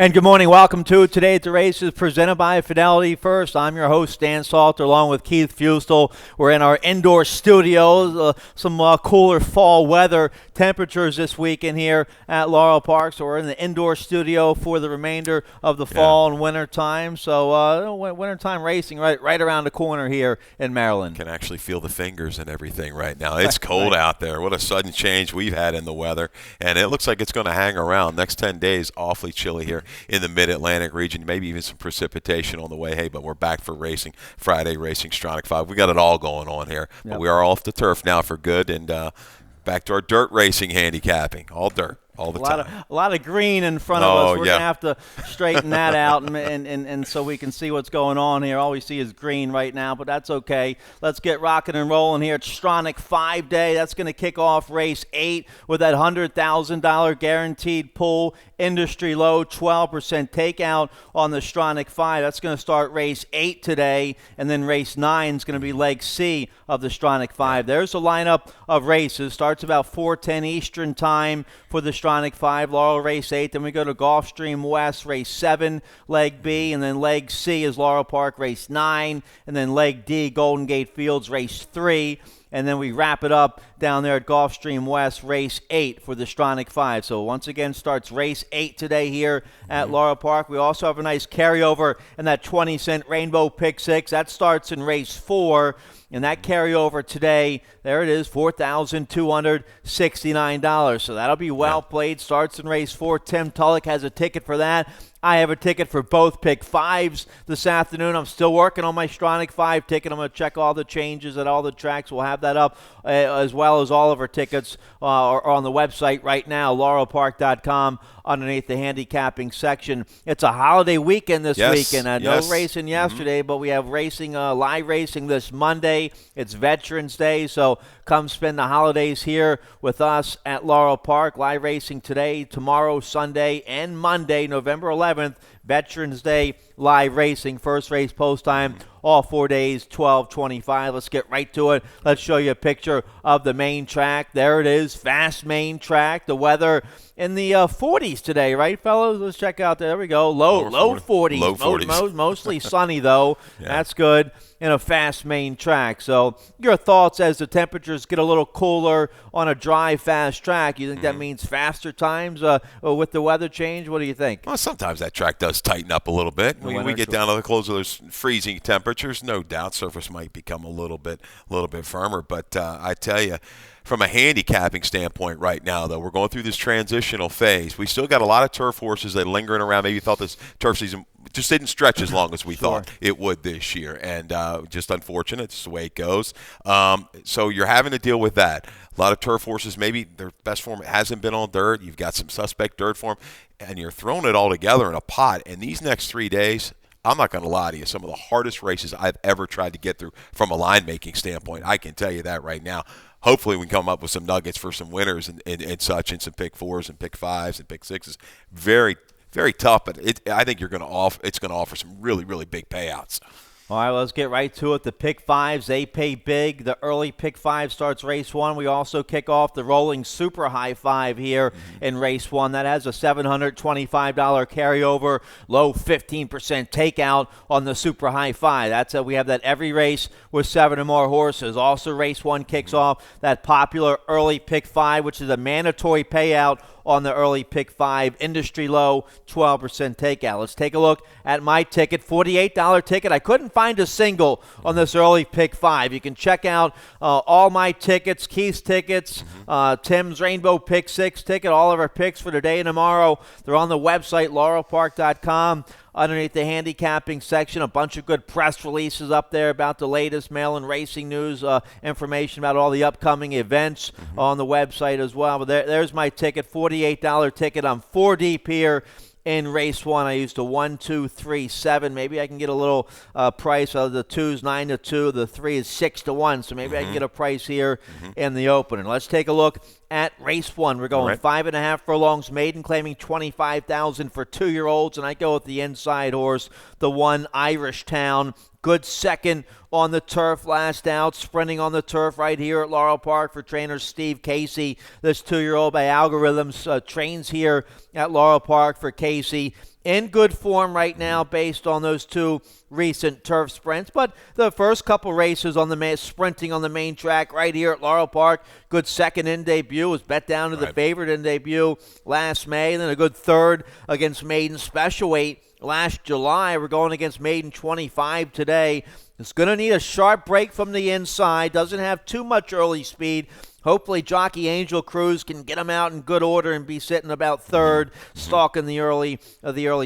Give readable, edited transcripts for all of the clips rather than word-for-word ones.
And good morning. Welcome to Today at the Races, presented by Fidelity First. I'm your host, Stan Salter, along with Keith Fustel. We're in our indoor studios. Some cooler fall weather temperatures this weekend here at Laurel Park. So we're in the indoor studio for the remainder of the fall and winter time. So wintertime racing right around the corner here in Maryland. Can actually feel the fingers and everything right now. It's cold out there. What a sudden change we've had in the weather. And it looks like it's going to hang around. Next 10 days, awfully chilly here in the mid-Atlantic region, maybe even some precipitation on the way. Hey, but we're back for racing, Friday racing, Stronach 5. We got it all going on here. Yep. But we are off the turf now for good, and back to our dirt racing handicapping. All dirt. All the time. A lot of green in front of us. We're going to have to straighten that out and so we can see what's going on here. All we see is green right now, but that's okay. Let's get rocking and rolling here. It's Stronach 5 Day. That's going to kick off race 8 with that $100,000 guaranteed pool. Industry low, 12% takeout on the Stronach 5. That's going to start race 8 today, and then race 9 is going to be leg C of the Stronach 5. There's a lineup of races. Starts about 4:10 Eastern time for the Stronach 5, Laurel race 8. Then we go to Gulfstream West, race 7, leg B, and then leg C is Laurel Park, race 9, and then leg D, Golden Gate Fields, race 3. And then we wrap it up down there at Gulfstream West, race 8 for the Stronach 5. So once again, starts race 8 today here at Laurel Park. We also have a nice carryover in that 20-cent Rainbow Pick 6. That starts in race 4. And that carryover today, there it is, $4,269. So that'll be well played. Starts in race 4. Tim Tulloch has a ticket for that. I have a ticket for both pick 5s this afternoon. I'm still working on my Stronach 5 ticket. I'm going to check all the changes at all the tracks. We'll have that up as well as all of our tickets are on the website right now, laurelpark.com, underneath the handicapping section. It's a holiday weekend this weekend. No racing yesterday, but we have racing, live racing this Monday. It's Veterans Day, so come spend the holidays here with us at Laurel Park. Live racing today, tomorrow, Sunday, and Monday, November 11th. Veterans Day live racing. First race post time, all 4 days, 12:25. Let's get right to it. Let's show you a picture of the main track. There it is, fast main track. The weather in the 40s today, right, fellows? Let's check out there. There we go. Low 40s. Low 40s. Mostly sunny, though. That's good in a fast main track. So your thoughts as the temperatures get a little cooler on a dry, fast track. You think that means faster times with the weather change? What do you think? Well, sometimes that track does tighten up a little bit. When we get down to the close of those freezing temperatures, no doubt surface might become a little bit firmer. But I tell you, from a handicapping standpoint right now, though, we're going through this transitional phase. We still got a lot of turf horses that are lingering around. Maybe you thought this turf season just didn't stretch as long as we thought it would this year. And just unfortunate. It's the way it goes. So you're having to deal with that. A lot of turf horses, maybe their best form hasn't been on dirt. You've got some suspect dirt form, and you're throwing it all together in a pot. And these next 3 days, I'm not going to lie to you, some of the hardest races I've ever tried to get through from a line-making standpoint. I can tell you that right now. Hopefully we can come up with some nuggets for some winners and such, and some pick 4s and pick 5s and pick 6s. Very, very tough, but I think it's going to offer some really, really big payouts. All right, let's get right to it. The pick 5s, they pay big. The early pick 5 starts race 1. We also kick off the rolling super high 5 here in race 1. That has a $725 carryover, low 15% takeout on the super high 5. That's we have that every race with 7 or more horses. Also, race 1 kicks off that popular early pick 5, which is a mandatory payout on the early pick 5, industry low, 12% takeout. Let's take a look at my ticket, $48 ticket. I couldn't find a single on this early pick 5. You can check out all my tickets, Keith's tickets, Tim's Rainbow Pick 6 ticket, all of our picks for today and tomorrow. They're on the website, laurelpark.com. Underneath the handicapping section, a bunch of good press releases up there about the latest Maryland racing news, information about all the upcoming events on the website as well. But there's my ticket, $48 ticket. I'm 4 deep here in race 1. I used a 1, 2, 3, 7. Maybe I can get a little price of the 2's 9 to 2. The 3 is 6 to 1. So maybe I can get a price here in the opener. Let's take a look at race 1. We're going 5.5 furlongs maiden, claiming $25,000 for 2-year-olds, and I go with the inside horse, the 1 Irish Town, Good second on the turf last out, sprinting on the turf right here at Laurel Park for trainer Steve Casey. This 2-year-old by Algorithms trains here at Laurel Park for Casey. In good form right now based on those 2 recent turf sprints. But the first couple races on the sprinting on the main track right here at Laurel Park, good second in debut, was bet down to the favorite in debut last May, and then a good third against Maiden Special Weight last July. We're going against Maiden 25 today. It's going to need a sharp break from the inside. Doesn't have too much early speed. Hopefully jockey Angel Cruz can get him out in good order and be sitting about third, stalking the early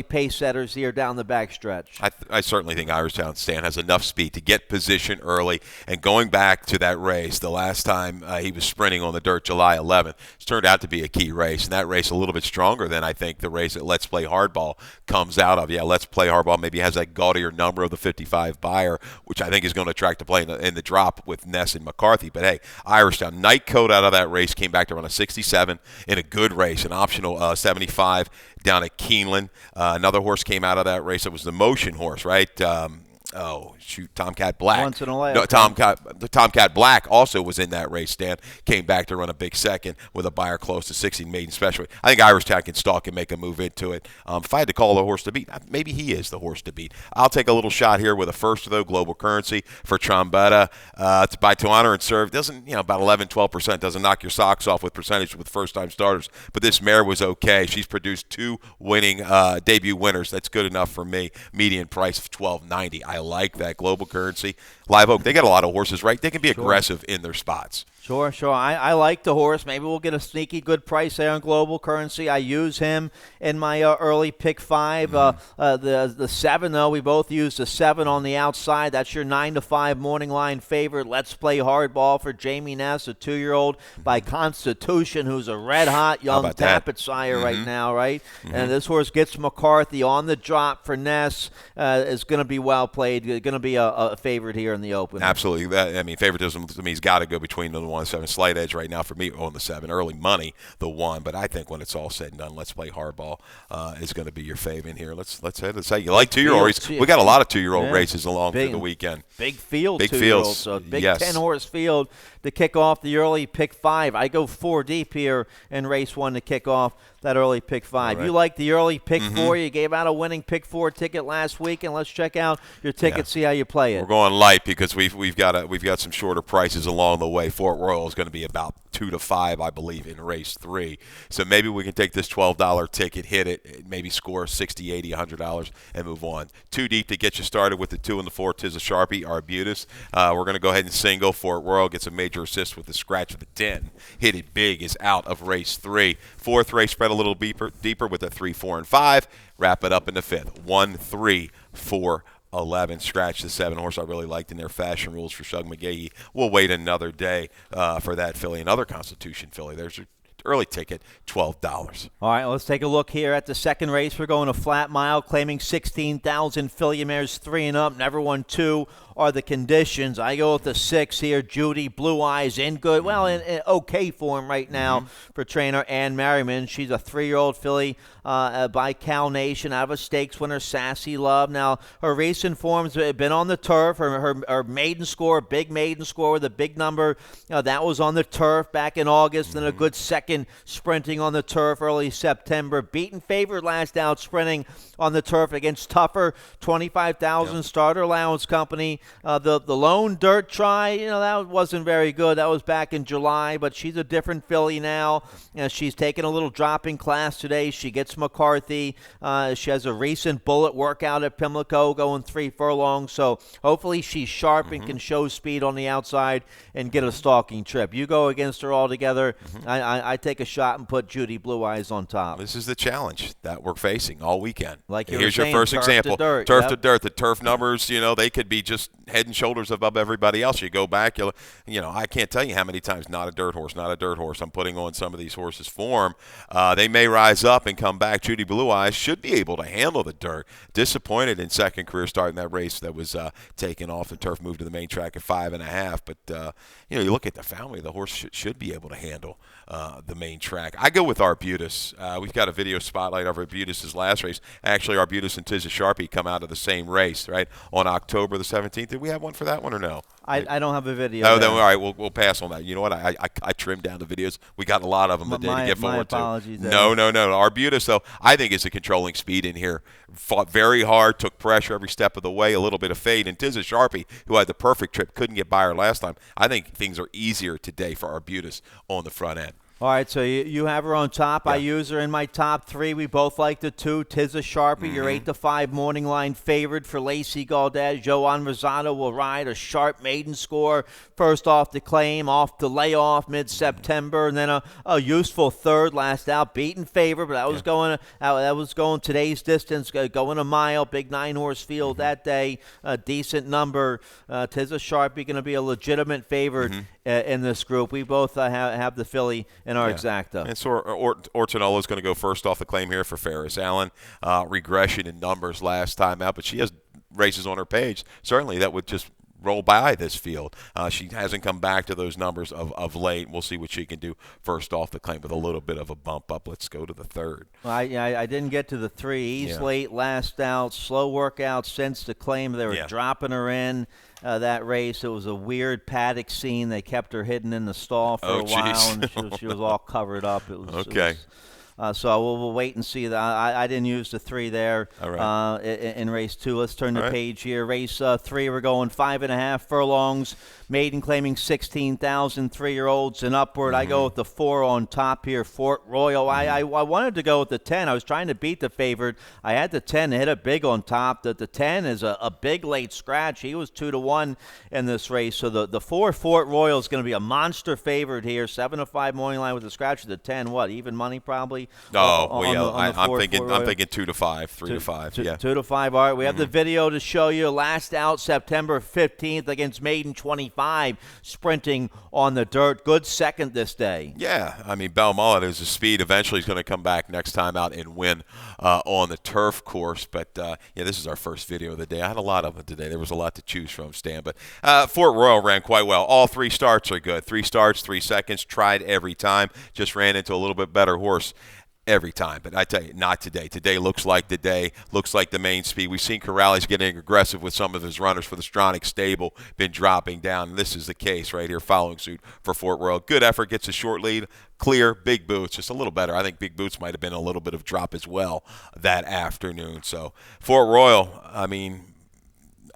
pace setters here down the backstretch. I certainly think Irishtown Stan has enough speed to get position early. And going back to that race, the last time he was sprinting on the dirt, July 11th, it's turned out to be a key race. And that race a little bit stronger than I think the race that Let's Play Hardball comes out of. Yeah, Let's Play Hardball maybe has that gaudier number of the 55 buyer, which I think is going to attract to play in the drop with Ness and McCarthy. But hey, Irishtown, night coat out of that race, came back to run a 67 in a good race, an optional 75 down at Keeneland. Another horse came out of that race. It was the Motion horse, right? Tomcat Black. Once in a while. No, Tomcat Black also was in that race, Stan. Came back to run a big second with a buyer close to 60 maiden special. I think Irishtown can stalk and make a move into it. If I had to call the horse to beat, maybe he is the horse to beat. I'll take a little shot here with a first, though, Global Currency for Trombetta. It's by to honor and serve. Doesn't, about 11, 12%. Doesn't knock your socks off with percentage with first-time starters. But this mare was okay. She's produced 2 winning debut winners. That's good enough for me. Median price of $12.90. I like that. Global Currency. Live Oak, they got a lot of horses, right? They can be aggressive in their spots. Sure. I like the horse. Maybe we'll get a sneaky good price there on Global Currency. I use him in my early pick 5. The 7, though, we both used the 7 on the outside. That's your 9-5 morning line favorite. Let's Play Hardball for Jamie Ness, a 2-year-old by Constitution, who's a red-hot young Tappet sire right now, right? And this horse gets McCarthy on the drop for Ness. Is going to be well played. Going to be a favorite here in the open. Absolutely. Favoritism to me has got to go between the 1-7. Slight edge right now for me on the 7. Early money, the 1. But I think when it's all said and done, Let's Play Hardball is going to be your fave in here. Let's head. Let's say you like 2-year-old races. We got a lot of 2-year-old races along through the weekend. Big field, big 2-year-olds. fields. So big 10-horse field to kick off the early pick 5. I go 4 deep here in race 1 to kick off that early pick 5. Right. You like the early pick 4. You gave out a winning pick 4 ticket last week, and let's check out your ticket, see how you play it. We're going light because we've got some shorter prices along the way. Fort Royal is going to be about 2 to 5, I believe, in race 3. So maybe we can take this $12 ticket, hit it, maybe score $60, $80, $100, and move on. 2 deep to get you started with the 2 and the 4. Tis a Sharpie, Arbutus. We're going to go ahead and single. Fort Royal gets a major assist with the scratch of the 10. Hit it big is out of race 3. 4th race spread a little deeper with a 3, 4, and 5. Wrap it up in the 5th. 1, 3, 4, 11. Scratch the 7 horse I really liked in their fashion rules for Shug McGahee. We'll wait another day for that filly. Another Constitution filly. There's your early ticket, $12. All right, let's take a look here at the second race. We're going a flat mile, claiming 16,000 filly mares 3 and up. Never won 2 are the conditions. I go with the 6 here. Judy Blue Eyes in good, in okay form right now for trainer Ann Merriman. She's a 3-year-old filly by Cal Nation out of a stakes winner, Sassy Love. Now, her recent forms have been on the turf. Her maiden score, big maiden score with a big number, that was on the turf back in August, and a good second sprinting on the turf early September. Beaten favorite last out sprinting on the turf against tougher 25,000 starter allowance company. The lone dirt try, that wasn't very good. That was back in July, but she's a different filly now. She's taken a little dropping class today. She gets McCarthy. She has a recent bullet workout at Pimlico going 3 furlongs, so hopefully she's sharp and can show speed on the outside and get a stalking trip. You go against her altogether. I take a shot and put Judy Blue Eyes on top. This is the challenge that we're facing all weekend. Like here's saying, your first example. To dirt. Turf to dirt. The turf numbers, they could be just head and shoulders above everybody else. You go back, I can't tell you how many times not a dirt horse. I'm putting on some of these horses' form. They may rise up and come back. Judy Blue Eyes should be able to handle the dirt. Disappointed in second career start in that race that was taken off the turf, moved to the main track at 5.5. But you look at the family, the horse should be able to handle the main track. I go with Arbutus. We've got a video spotlight of Arbutus' last race. Actually, Arbutus and Tizza Sharpie come out of the same race, right, on October the 17th. Did we have one for that one or no? I don't have a video. Oh, then all right, we'll pass on that. You know what? I trimmed down the videos. We got a lot of them today to get forward to. No. Arbutus, though, I think is a controlling speed in here. Fought very hard, took pressure every step of the way, a little bit of fade. And Tizza Sharpie, who had the perfect trip, couldn't get by her last time. I think things are easier today for Arbutus on the front end. All right, so you have her on top. Yeah. I use her in my top 3. We both like the 2. Tizza Sharpie, your 8-5 morning line favorite for Lacey Gaudet. Joan Rosado will ride a sharp maiden score. First off the claim, off the layoff mid-September, and then a useful third last out, beaten favorite, but that was going today's distance, going a mile, big 9-horse field that day, a decent number. Tizza Sharpie going to be a legitimate favorite in this group. We both have the filly in our exacta. And so Ortonello is going to go first off the claim here for Ferris Allen. Regression in numbers last time out, but she has races on her page. Certainly that would just roll by this field. She hasn't come back to those numbers of late. We'll see what she can do first off the claim with a little bit of a bump up. Let's go to the third. Well, I didn't get to the 3. East late, last out, slow workout since the claim. They were dropping her in. That race, it was a weird paddock scene. They kept her hidden in the stall for a while, and she was all covered up. It was okay. So we'll wait and see. I didn't use the 3 there in race 2. Let's turn the page here. Race 3, we're going 5.5 furlongs. Maiden claiming 16,000 3-year-olds and upward. I go with the 4 on top here, Fort Royal. I wanted to go with the 10. I was trying to beat the favorite. I had the 10 hit a big on top. The 10 is a big late scratch. He was 2-1 in this race. So the 4 Fort Royal is going to be a monster favorite here. 7-5 morning line with the scratch of the 10. What, even money probably? I'm thinking 2-5, 3-5. Yeah, 2-5. All right, we have the video to show you. Last out September 15th against Maiden 25, sprinting on the dirt. Good second this day. Yeah, I mean Bell Mullet is a speed. Eventually, he's going to come back next time out and win on the turf course. But this is our first video of the day. I had a lot of them today. There was a lot to choose from, Stan. But Fort Royal ran quite well. All 3 starts are good. 3 starts, 3 seconds. Tried every time. Just ran into a little bit better horse every time. But I tell you, not today. Today looks like the day, looks like the main speed. We've seen Corrales getting aggressive with some of his runners for the Stronach stable, been dropping down. And this is the case right here, following suit for Fort Royal. Good effort, gets a short lead. Clear, Big Boots, just a little better. I think Big Boots might have been a little bit of drop as well that afternoon. So Fort Royal, I mean,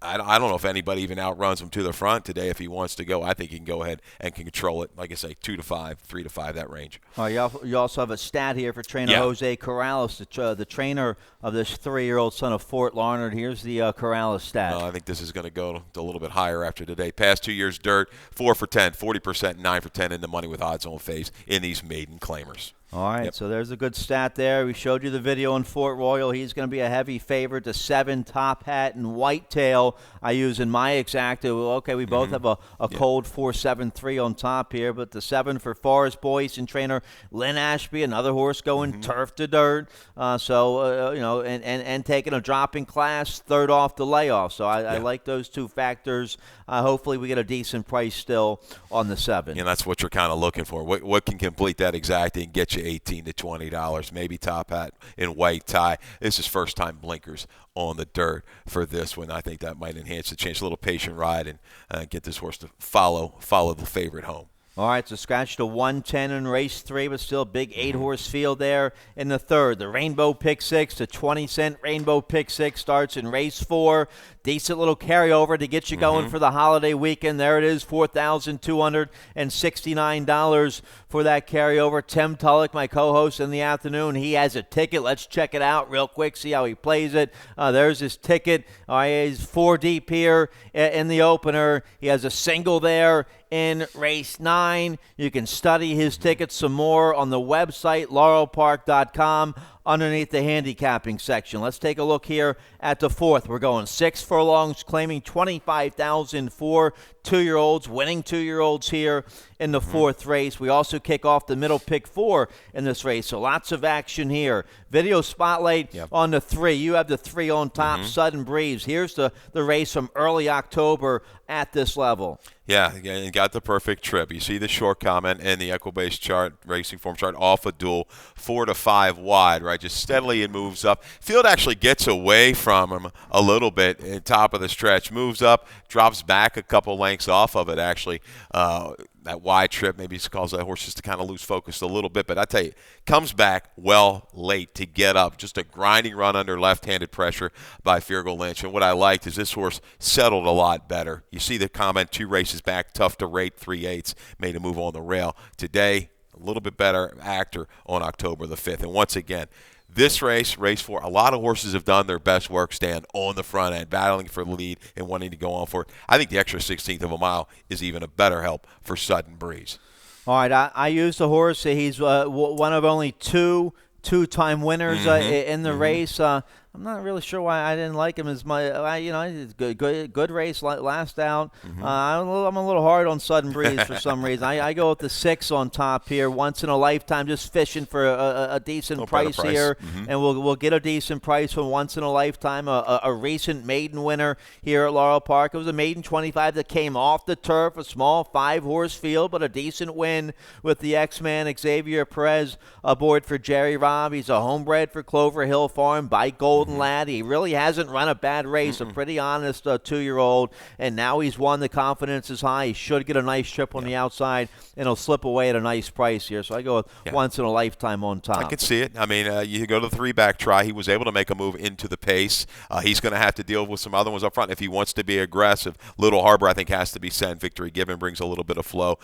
I don't know if anybody even outruns him to the front today. If he wants to go, I think he can go ahead and control it. Like I say, 2-5, 3-5, that range. You also have a stat here for trainer Jose Corrales, the trainer of this 3-year-old son of Fort Larned. Here's the Corrales stat. I think this is going to go a little bit higher after today. Past 2 years dirt, 4 for 10, 40%, 9 for 10 in the money with odds on phase in these maiden claimers. All right, so there's a good stat there. We showed you the video on Fort Royal. He's going to be a heavy favorite. The 7 Top Hat and Whitetail I use in my exacta. Okay, we both have a cold 4-7-3 on top here, but the 7 for Forrest Boyce and trainer Lynn Ashby, another horse going turf to dirt. And taking a drop in class, 3rd off the layoff. So I like those 2 factors. Hopefully we get a decent price still on the 7. And that's what you're kind of looking for. What can complete that exacta and get you $18 to $20, maybe Top Hat in white tie. This is first time blinkers on the dirt for this one. I think that might enhance the chance. A little patient ride and get this horse to follow the favorite home. All right, so scratch to 110 in race 3, but still a big 8-horse field there in the 3rd. The Rainbow Pick 6, the 20-cent Rainbow Pick 6 starts in race 4. Decent little carryover to get you going for the holiday weekend. There it is, $4,269 for that carryover. Tim Tulloch, my co-host in the afternoon, he has a ticket. Let's check it out real quick, see how he plays it. There's his ticket. He's 4 deep here in the opener. He has a single there in race 9. You can study his tickets some more on the website, laurelpark.com. underneath the handicapping section. Let's take a look here at the fourth. We're going 6 furlongs, claiming $25,000 for 2-year-olds, winning 2-year-olds here in the fourth race. We also kick off the middle pick 4 in this race, so lots of action here. Video spotlight on the 3. You have the 3 on top, Sudden Breeze. Here's the race from early October at this level. Yeah, and got the perfect trip. You see the short comment in the Equibase chart, racing form chart, off a duel, 4 to 5 wide, right? Just steadily it moves up. Field actually gets away from him a little bit at top of the stretch, moves up, drops back a couple lengths off of it, actually. That wide trip maybe causes that horse just to kind of lose focus a little bit. But I tell you, comes back well late to get up. Just a grinding run under left-handed pressure by Fergal Lynch. And what I liked is this horse settled a lot better. You see the comment 2 races back, tough to rate, 3/8, made a move on the rail. Today, a little bit better actor on October the 5th. And once again, this race 4, a lot of horses have done their best work stand on the front end, battling for the lead and wanting to go on for it. I think the extra 16th of a mile is even a better help for Sudden Breeze. All right, I used the horse. He's one of only two-time winners in the race. I'm not really sure why I didn't like him as much. It's good race last out. I'm a little hard on Sudden Breeze for some reason. I go with the 6 on top here. Once in a lifetime, just fishing for a decent price here, and we'll get a decent price for once in a lifetime. A recent maiden winner here at Laurel Park. It was a maiden 25 that came off the turf, a small 5-horse field, but a decent win with the X-Man Xavier Perez aboard for Jerry Robb. He's a homebred for Clover Hill Farm by Golden Lad. He really hasn't run a bad race, a pretty honest 2-year-old, and now he's won. The confidence is high. He should get a nice trip on the outside, and he'll slip away at a nice price here. So I go with once in a lifetime on top. I can see it. I mean, you go to the 3-back try. He was able to make a move into the pace. He's going to have to deal with some other ones up front if he wants to be aggressive. Little Harbor, I think, has to be sent. Victory Given brings a little bit of flow.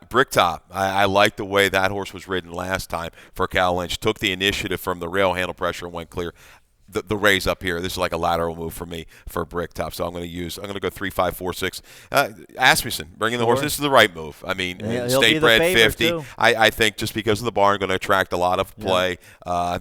Bricktop, I like the way that horse was ridden last time for Cal Lynch. Took the initiative from the rail, handle pressure, and went clear. The raise up here, this is like a lateral move for me for Bricktop, so I'm going to go 3, 5, 4, 6. Asmussen, bringing the horse, this is the right move. I mean, state bred 50. I think just because of the barn, going to attract a lot of play,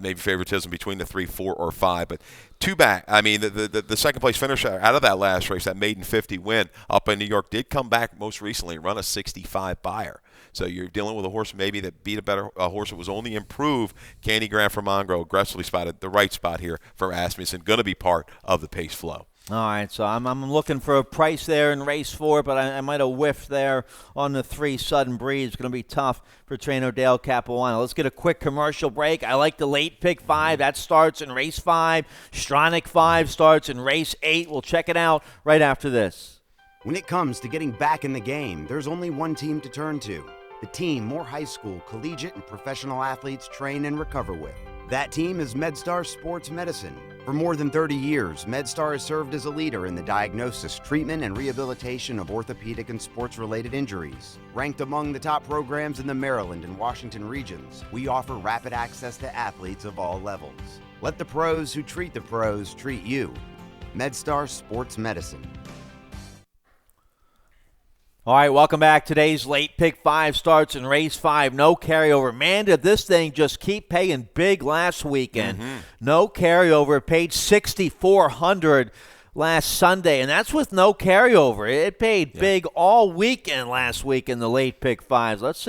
maybe favoritism between the 3, 4, or 5, but 2-back. I mean, the second place finisher out of that last race, that maiden 50 win up in New York, did come back most recently and run a 65 buyer. So you're dealing with a horse maybe that beat a horse that was only improved. Candy Grant from Mongrel aggressively spotted the right spot here for Asmussen, going to be part of the pace flow. All right, so I'm looking for a price there in race 4, but I might have whiffed there on the 3, Sudden Breeze. It's going to be tough for trainer Dale Capuano. Let's get a quick commercial break. I like the late pick 5. That starts in race 5. Stronach 5 starts in race 8. We'll check it out right after this. When it comes to getting back in the game, there's only one team to turn to. The team more high school, collegiate, and professional athletes train and recover with. That team is MedStar Sports Medicine. For more than 30 years, MedStar has served as a leader in the diagnosis, treatment, and rehabilitation of orthopedic and sports-related injuries. Ranked among the top programs in the Maryland and Washington regions, we offer rapid access to athletes of all levels. Let the pros who treat the pros treat you. MedStar Sports Medicine. All right, welcome back. Today's late pick 5 starts in race 5. No carryover. Man, did this thing just keep paying big last weekend. No carryover. It paid $6,400 last Sunday, and that's with no carryover. It paid big all weekend last week in the late pick 5s. Let's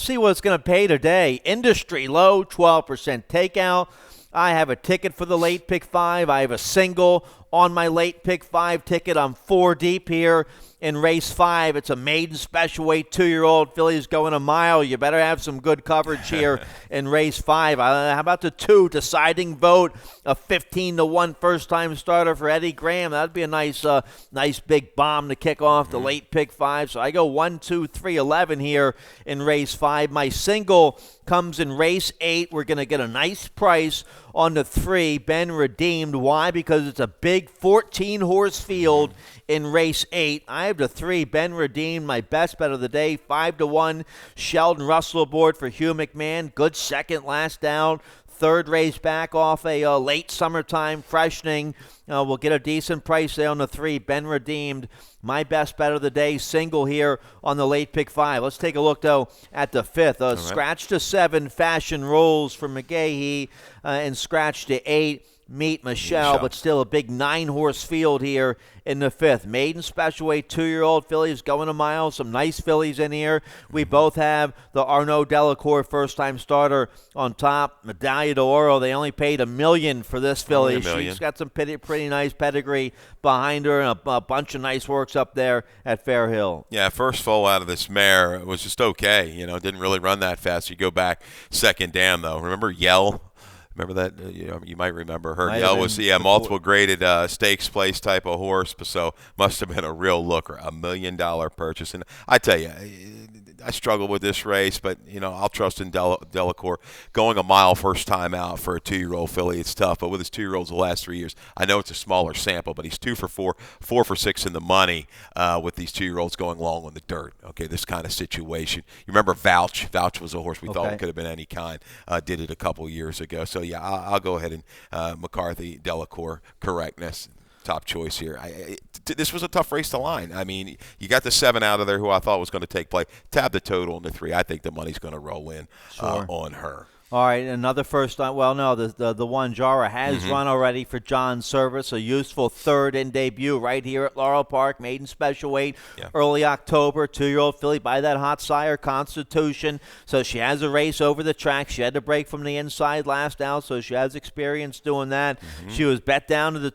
see what it's going to pay today. Industry low, 12% takeout. I have a ticket for the late pick 5. I have a single on my late pick 5 ticket. I'm 4 deep here in race 5. It's a maiden special weight 2-year-old filly's going a mile. You better have some good coverage here in race 5. How about the 2 deciding vote, a 15-1 first-time starter for Eddie Graham? That'd be a nice big bomb to kick off the late pick 5. So I go 1, 2, 3, 11 here in race 5. My single comes in race 8. We're going to get a nice price on the 3, Ben Redeemed. Why? Because it's a big 14-horse field in race 8. I have the 3, Ben Redeemed, my best bet of the day, 5-1. Sheldon Russell aboard for Hugh McMahon. Good second last down. Third race back off a late summertime freshening. We'll get a decent price there on the 3, Ben Redeemed my best bet of the day, single here on the late pick 5. Let's take a look, though, at the 5th. Right. Scratch to 7, Fashion Rules for McGahee, and scratch to 8, Meet Michelle, but still a big 9-horse field here in the 5th. Maiden Special Weight 2-year-old fillies going a mile. Some nice fillies in here. We both have the Arnaud Delacour first-time starter on top. Medaglia d'Oro. They only paid $1 million for this filly. She's got some pretty nice pedigree behind her and a bunch of nice works up there at Fair Hill. Yeah, first foal out of this mare was just okay. Didn't really run that fast. You go back second dam, though. Remember Yell? Remember that? You might remember her. Yell was multiple graded stakes place type of horse, so must have been a real looker, $1 million purchase. And I tell you, I struggle with this race, but I'll trust in Delacour. Going a mile first time out for a 2-year-old filly, it's tough. But with his 2-year-olds the last 3 years, I know it's a smaller sample, but he's 2 for 4, 4 for 6 in the money with these 2-year-olds going long on the dirt. Okay, this kind of situation. You remember Vouch? Vouch was a horse we thought could have been any kind. Did it a couple years ago. So yeah, I'll go ahead and McCarthy, Delacour, correctness. Top choice here. This was a tough race to line. I mean, you got the 7 out of there who I thought was going to take play. Tab the total in the 3. I think the money's going to roll in on her. All right, another first time. Well, no, the one Jara has run already for John Service, a useful third in debut right here at Laurel Park, maiden special weight, early October, 2-year-old filly by that hot sire Constitution. So she has a race over the track. She had to break from the inside last out, so she has experience doing that. She was bet down to the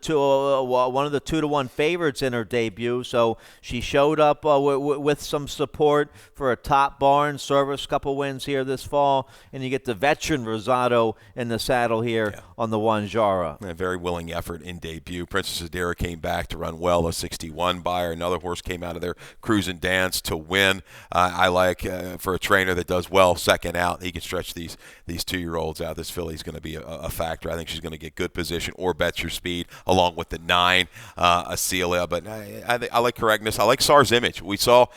one of the 2-to-1 favorites in her debut, so she showed up with some support for a top barn. Service, couple wins here this fall, and you get the veteran Rosado in the saddle here on the one Jara. A very willing effort in debut. Princess Adira came back to run well, a 61 buyer. Another horse came out of there, Cruise and Dance, to win. I like for a trainer that does well second out, he can stretch these 2-year-olds out. This filly's going to be a factor. I think she's going to get good position or bet your speed along with the 9, Acelia. But I like correctness. I like SAR's Image. We saw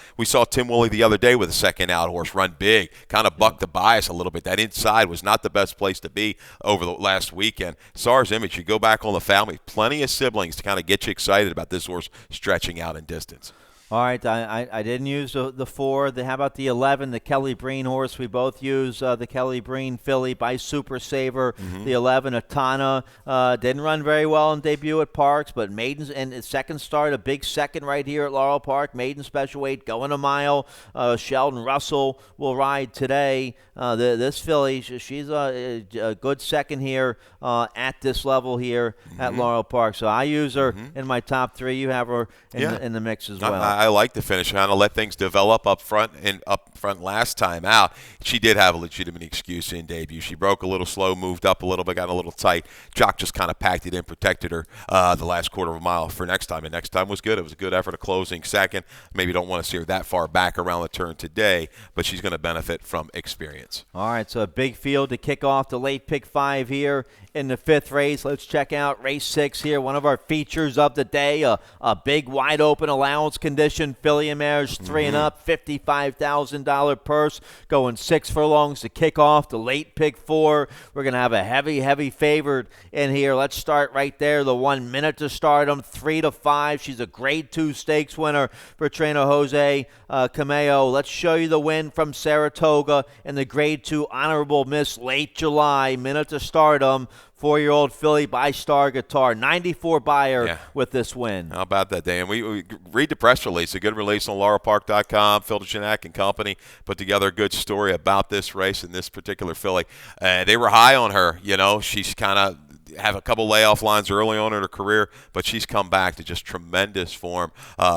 Tim Woolley the other day with a second out horse run big, kind of bucked the bias a little bit. That inside was not the best place to be over the last weekend. SAR's Image, you go back on the family, plenty of siblings to kind of get you excited about this horse stretching out in distance. All right, I didn't use the 4. How about the 11, the Kelly Breen horse? We both use the Kelly Breen filly by Super Saver. The 11, Atana, didn't run very well in debut at Parks, but maidens and its second start, a big second right here at Laurel Park. Maiden special weight, going a mile. Sheldon Russell will ride today. This filly, she's a good second here at this level here at Laurel Park. So I use her in my top 3. You have her in the mix as well. I like the finish. Kind of let things develop up front last time out. She did have a legitimate excuse in debut. She broke a little slow, moved up a little bit, got a little tight. Jock just kind of packed it in, protected her the last quarter of a mile for next time. And next time was good. It was a good effort of closing second. Maybe don't want to see her that far back around the turn today, but she's going to benefit from experience. All right, so a big field to kick off the late pick 5 here in the 5th race. Let's check out race 6 here, one of our features of the day, a big wide open allowance condition filly and mares 3 and up, $55,000 purse, going 6 furlongs to kick off the late pick 4. We're going to have a heavy favorite in here. Let's start right there, the 1 minute to stardom, 3 to 5. She's a grade 2 stakes winner for trainer Jose Cameo. Let's show you the win from Saratoga in the grade 2 honorable miss late July, minute to stardom. 4-year-old filly by Star Guitar, 94 buyer with this win. How about that, Dan? We read the press release, a good release on laurelpark.com. Phil DeJonac and company put together a good story about this race and this particular filly. They were high on her. She's kind of have a couple layoff lines early on in her career, but she's come back to just tremendous form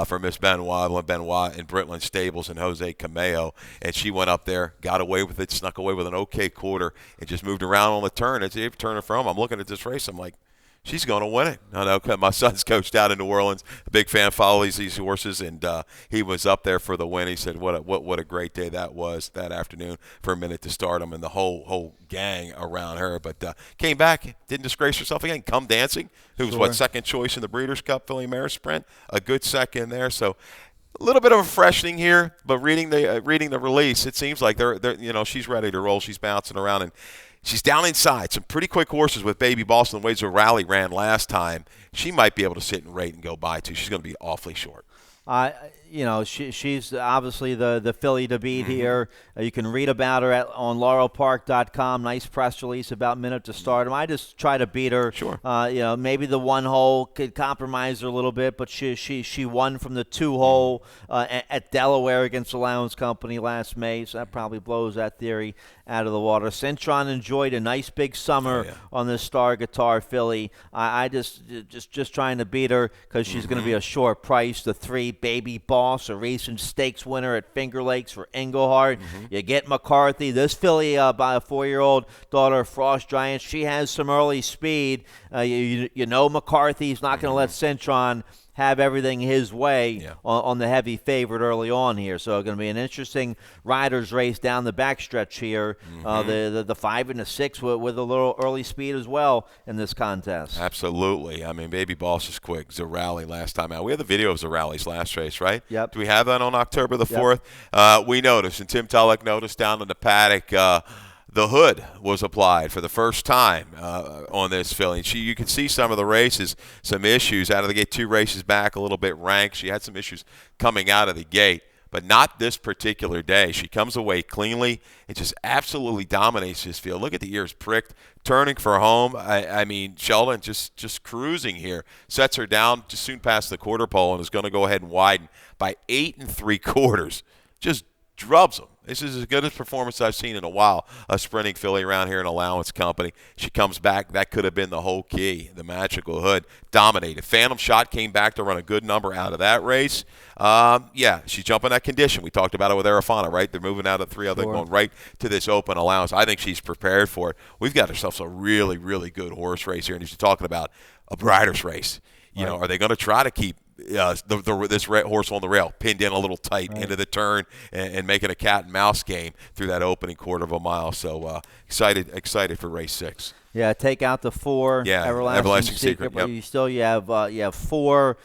for Miss Benoit and Britland Stables and Jose Cameo. And she went up there, got away with it, snuck away with an okay quarter, and just moved around on the turn. As you turn it from, I'm looking at this race, I'm like, she's going to win it. I know my son's coached out in New Orleans, a big fan, follows these horses, and he was up there for the win. He said, "What a great day that was that afternoon for a minute to stardom and the whole gang around her." But came back, didn't disgrace herself again. Come Dancing, who was second choice in the Breeders' Cup filly mare sprint, a good second there. So a little bit of a freshening here, but reading the release, it seems like they're she's ready to roll. She's bouncing around and she's down inside. Some pretty quick horses with Baby Boston, the ways her rally ran last time. She might be able to sit and rate and go by, too. She's going to be awfully short. She's obviously the filly to beat here. You can read about her on laurelpark.com. Nice press release about minute to start. I just try to beat her. Sure. Maybe the one hole could compromise her a little bit, but she won from the 2-hole at Delaware against Allowance Company last May, so that probably blows that theory out of the water. Centron enjoyed a nice big summer on this Star Guitar filly. I just trying to beat her because she's going to be a short price. The 3 Baby Boss, a recent stakes winner at Finger Lakes for Englehart. You get McCarthy. This filly by a 4-year-old daughter of Frost Giant, she has some early speed. You know McCarthy's not going to let Centron have everything his way on the heavy favorite early on here. So it's going to be an interesting riders race down the backstretch here. The 5 and the 6 with a little early speed as well in this contest. Absolutely. I mean, Baby Boss is quick. Zarali last time out. We had the video of Zarali's last race, right? Yep. Do we have that on October the 4th? We noticed, and Tim Tulloch noticed down in the paddock, the hood was applied for the first time on this filly. You can see some of the races, some issues out of the gate. 2 races back, a little bit rank. She had some issues coming out of the gate, but not this particular day. She comes away cleanly and just absolutely dominates this field. Look at the ears pricked, turning for home. I mean, Sheldon just cruising here. Sets her down just soon past the quarter pole and is going to go ahead and widen by 8 3/4. Just drubs them. This is as good a performance I've seen in a while, a sprinting filly around here in Allowance Company. She comes back. That could have been the whole key. The Magical Hood dominated. Phantom Shot came back to run a good number out of that race. She's jumping that condition. We talked about it with Arafana, right? They're moving out of 3 other, going right to this open allowance. I think she's prepared for it. We've got ourselves a really, really good horse race here. And you're talking about a riders race. Are they going to try to keep this horse on the rail, pinned in a little tight into the turn and making a cat and mouse game through that opening quarter of a mile. So excited for race 6. Yeah, take out the 4 Everlasting Secret, but you have 4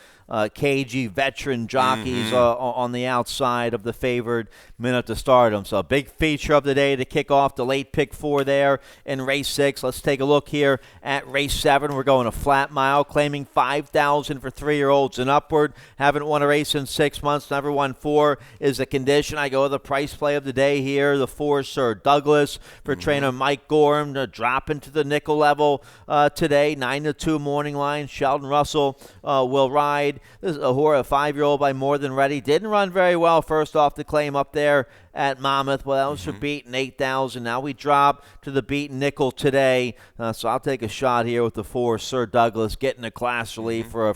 cagey veteran jockeys on the outside of the favored minute to stardom. So a big feature of the day to kick off the late pick 4 there in race 6. Let's take a look here at race 7. We're going a flat mile, claiming $5,000 for 3-year-olds and upward. Haven't won a race in 6 months. Never won 4 is the condition. I go with the price play of the day here. The 4 Sir Douglas for trainer Mike Gorham to drop into the nickel level today. 9-2 morning line. Sheldon Russell will ride. This is a 5-year-old by More Than Ready. Didn't run very well first off the claim up there at Monmouth. Well, that was for beaten 8,000. Now we drop to the beaten nickel today. So I'll take a shot here with the 4 Sir Douglas, getting a class relief for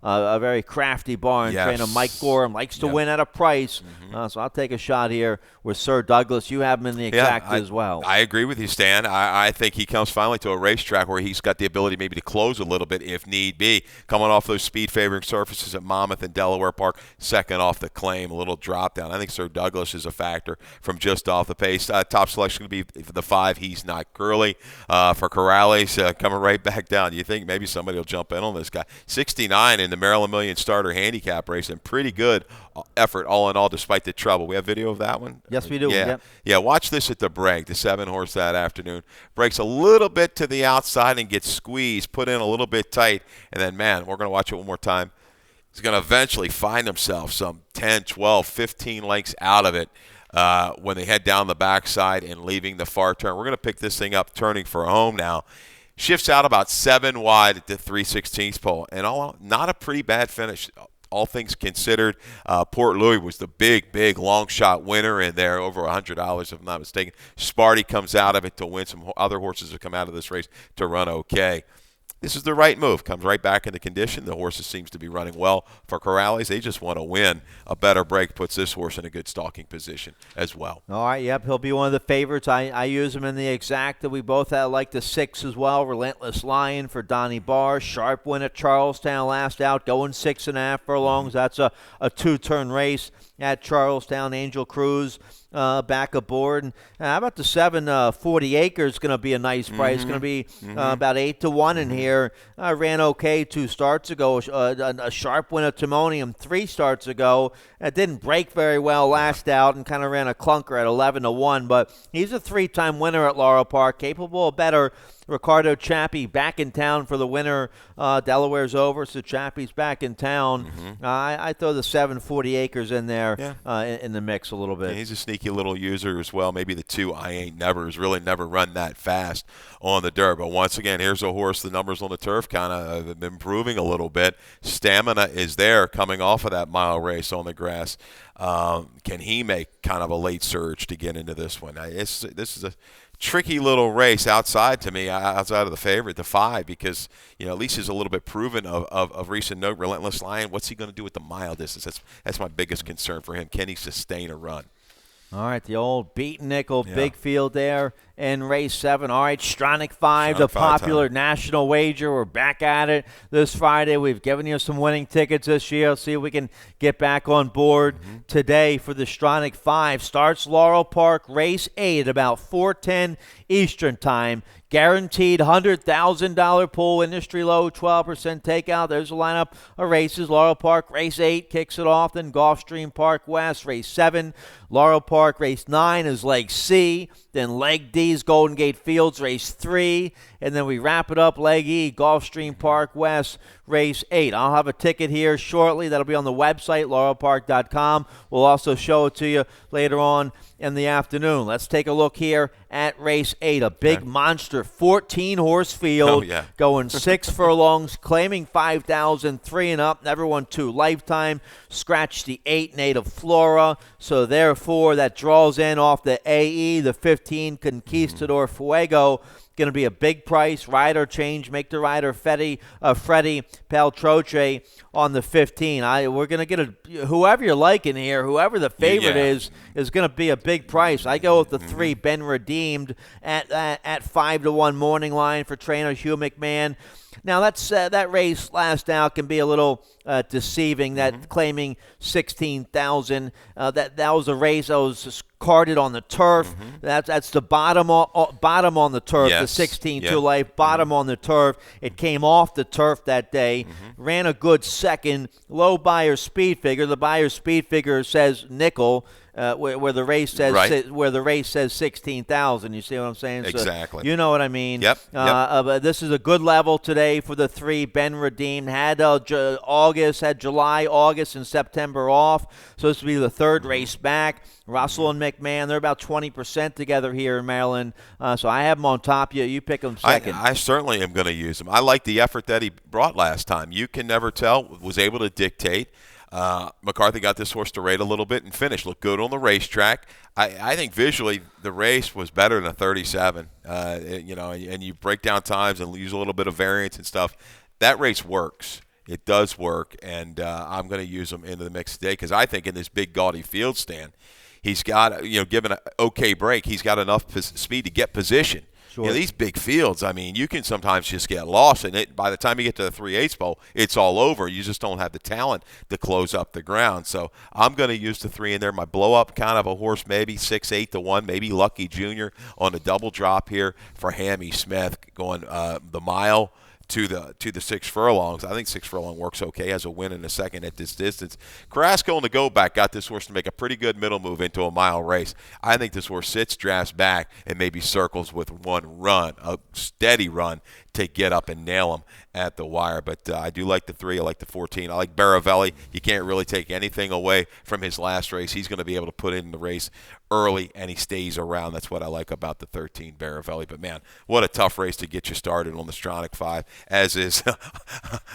a very crafty barn. Trainer Mike Gorham likes to win at a price. So I'll take a shot here with Sir Douglas. You have him in the exact as well. I agree with you, Stan. I think he comes finally to a racetrack where he's got the ability maybe to close a little bit if need be. Coming off those speed-favoring surfaces at Monmouth and Delaware Park, second off the claim, a little drop down. I think Sir Douglas is a factor from just off the pace. Top selection going to be the 5, He's Not Curly. For Corrales, coming right back down. You think maybe somebody will jump in on this guy. 69 in the Maryland Million Starter Handicap race, and pretty good effort all in all despite the trouble. We have video of that one? Yes, we do. Yeah, watch this at the break. The 7-horse that afternoon. Breaks a little bit to the outside and gets squeezed, put in a little bit tight, and then, man, we're going to watch it one more time. He's going to eventually find himself some 10, 12, 15 lengths out of it when they head down the backside and leaving the far turn. We're going to pick this thing up, turning for home now. Shifts out about 7 wide at the 3/16 pole, and not a pretty bad finish. All things considered, Port Louis was the big long shot winner in there, over $100 if I'm not mistaken. Sparty comes out of it to win. Some other horses have come out of this race to run okay. This is the right move. Comes right back into condition. The horses seems to be running well for Corrales. They just want to win. A better break puts this horse in a good stalking position as well. All right, yep, he'll be one of the favorites. I use him in the exact that we both had, like the 6 as well. Relentless Lion for Donnie Barr. Sharp win at Charlestown last out, going 6.5 furlongs. That's a 2-turn race at Charlestown. Angel Cruz back aboard. And how about the 740 acres? Going to be a nice price. Going to be about 8-1 in here. Ran okay 2 starts ago. A sharp win at Timonium 3 starts ago. It didn't break very well last out and kind of ran a clunker at 11-1. But he's a 3-time winner at Laurel Park, capable of better. Ricardo Chappie back in town for the winner. Delaware's over, so Chappie's back in town. I throw the 740 acres in there in the mix a little bit. Yeah, he's a sneaky little user as well. Maybe the 2 I Ain't Nevers really never run that fast on the dirt. But once again, here's a horse. The numbers on the turf kind of improving a little bit. Stamina is there coming off of that mile race on the grass. Can he make kind of a late surge to get into this one? This is a tricky little race outside to me, outside of the favorite, the 5, because at least he's a little bit proven of recent note. Relentless Lion, what's he going to do with the mile distance? That's my biggest concern for him. Can he sustain a run? All right, the old beaten nickel, big field there in race 7. All right, Stronach 5, the popular national wager. We're back at it this Friday. We've given you some winning tickets this year. See if we can get back on board today for the Stronach 5. Starts Laurel Park, race 8 at about 4:10 Eastern time. Guaranteed $100,000 pool, industry low, 12% takeout. There's a lineup of races. Laurel Park, race 8 kicks it off. Then Gulfstream Park West, race 7. Laurel Park, race 9 is leg C. Then leg D's Golden Gate Fields, race 3. And then we wrap it up, leg E, Gulfstream Park West, race 8. I'll have a ticket here shortly. That'll be on the website, laurelpark.com. We'll also show it to you later on in the afternoon. Let's take a look here at race 8, a big monster 14-horse field going 6 furlongs, claiming 5,000, 3 and up. Never won 2 lifetime. Scratch the 8 Native Flora. So therefore, that draws in off the AE, the 15 Conquistador Fuego. Going to be a big price. Rider change. Make the rider Freddie Paltroche on the 15. We're going to get whoever you're liking here, whoever the favorite is going to be a big price. I go with the 3 Ben Redeemed at 5-1 morning line for trainer Hugh McMahon. Now, that race last out can be a little deceiving, that claiming 16,000. That was a race that was carded on the turf. That's the bottom on the turf, the 16-2 life, bottom on the turf. It came off the turf that day, ran a good second, low buyer speed figure. The buyer speed figure says nickel. Where the race says 16,000. You see what I'm saying? Exactly. So, you know what I mean? Yep. But this is a good level today for the 3 Ben Redeemed. Had July, August, and September off. So this will be the 3rd race back. Russell and McMahon, they're about 20% together here in Maryland. So I have them on top. You pick them second. I certainly am going to use them. I like the effort that he brought last time. You can never tell. Was able to dictate. McCarthy got this horse to rate a little bit and finish. Looked good on the racetrack. I think visually the race was better than a 37. And you break down times and use a little bit of variance and stuff. That race works. It does work, and I'm going to use him into the mix today because I think in this big gaudy field stand, he's got, given an okay break, he's got enough speed to get position. Sure. These big fields, you can sometimes just get lost in it. By the time you get to the 3/8 bowl, it's all over. You just don't have the talent to close up the ground. So I'm going to use the 3 in there. My blow-up kind of a horse, maybe 6-8-1, maybe Lucky Jr. on a double drop here for Hammy Smith going the mile to the 6 furlongs. I think 6 furlong works okay as a win in a second at this distance. Carrasco and the go back got this horse to make a pretty good middle move into a mile race. I think this horse sits, drafts back, and maybe circles with one run, a steady run to get up and nail him at the wire. But I do like the 3. I like the 14. I like Baravelli. You can't really take anything away from his last race. He's going to be able to put in the race early, and he stays around. That's what I like about the 13 Baravelli. But, man, what a tough race to get you started on the Stronach 5, as is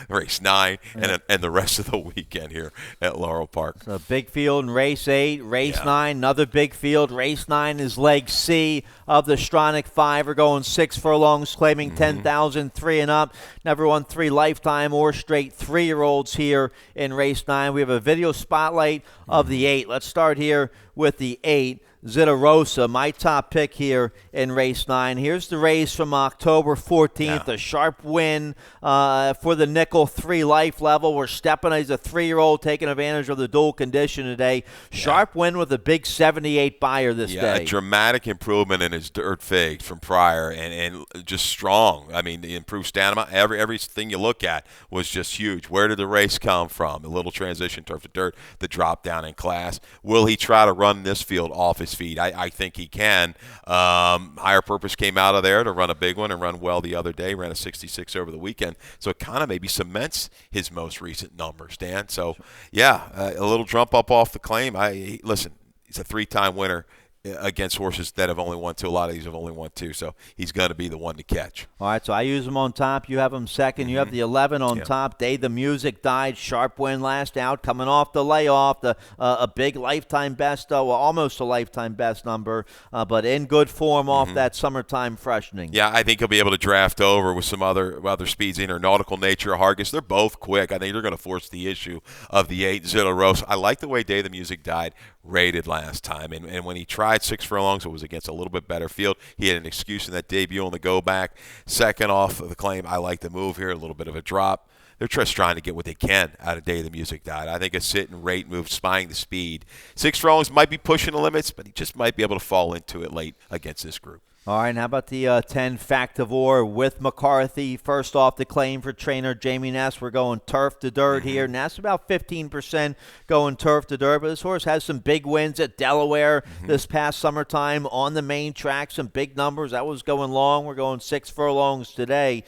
race 9 and the rest of the weekend here at Laurel Park. So big field in race 8, race 9, another big field. Race 9 is leg C of the Stronach 5. We're going 6 furlongs, claiming 10,000, 3 and up. Never won 3 lifetime or straight 3-year-olds here in race 9. We have a video spotlight of the 8. Let's start here with the 8. Zitarosa, my top pick here in race 9. Here's the race from October 14th, a sharp win for the nickel 3 life level. We're stepping as a 3-year-old taking advantage of the dual condition today. Sharp win with a big 78 buyer this day. A dramatic improvement in his dirt figs from prior and just strong. I mean, the improved stamina, everything you look at was just huge. Where did the race come from? A little transition turf to dirt, the drop down in class. Will he try to run this field off his feet? I think he can. Higher Purpose came out of there to run a big one and run well the other day. Ran a 66 over the weekend. So it kind of maybe cements his most recent numbers, Dan. So, a little jump up off the claim. Listen, he's a 3-time winner against horses that have only won 2. A lot of these have only won 2, so he's going to be the one to catch. All right, so I use him on top. You have him second. You have the 11 on top. Day the Music died. Sharp win last out. Coming off the layoff. A big lifetime best, almost a lifetime best number, but in good form off that summertime freshening. Yeah, I think he'll be able to draft over with some other speeds in her nautical nature. Hargis, they're both quick. I think they're going to force the issue of the 8 Zitarosa. I like the way Day the Music died rated last time, and when he tried 6 furlongs, it was against a little bit better field. He had an excuse in that debut on the go back. Second off of the claim, I like the move here, a little bit of a drop. They're just trying to get what they can out of Day the Music died. I think a sit and rate move, spying the speed. 6 furlongs might be pushing the limits, but he just might be able to fall into it late against this group. All right, and how about the 10 Factivore with McCarthy? First off the claim for trainer Jamie Ness. We're going turf to dirt here. Ness about 15% going turf to dirt, but this horse has some big wins at Delaware this past summertime on the main track. Some big numbers. That was going long. We're going 6 furlongs today.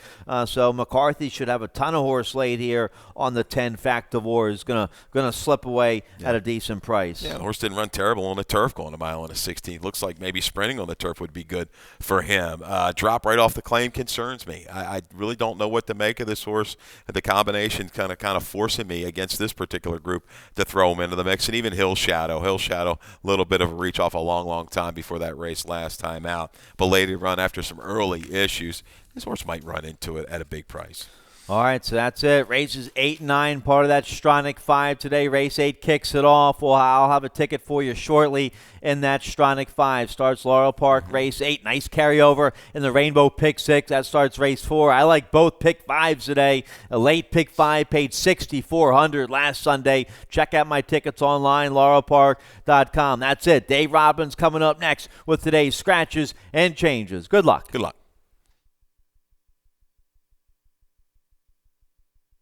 So McCarthy should have a ton of horse laid here on the 10 Factivore. Is gonna slip away at a decent price. Yeah, the horse didn't run terrible on the turf going a mile and a 16. Looks like maybe sprinting on the turf would be good for him. Drop right off the claim concerns me. I really don't know what to make of this horse. The combination kind of forcing me against this particular group to throw him into the mix. And even Hill Shadow, a little bit of a reach off a long time before that race last time out. But later run after some early issues, this horse might run into it at a big price. All right, so that's it. Races 8 and 9, part of that Stronach 5 today. Race 8 kicks it off. Well, I'll have a ticket for you shortly in that Stronach 5. Starts Laurel Park, race 8. Nice carryover in the Rainbow Pick 6. That starts race 4. I like both pick 5s today. A late pick 5 paid $6,400 last Sunday. Check out my tickets online, laurelpark.com. That's it. Dave Robbins coming up next with today's scratches and changes. Good luck. Good luck.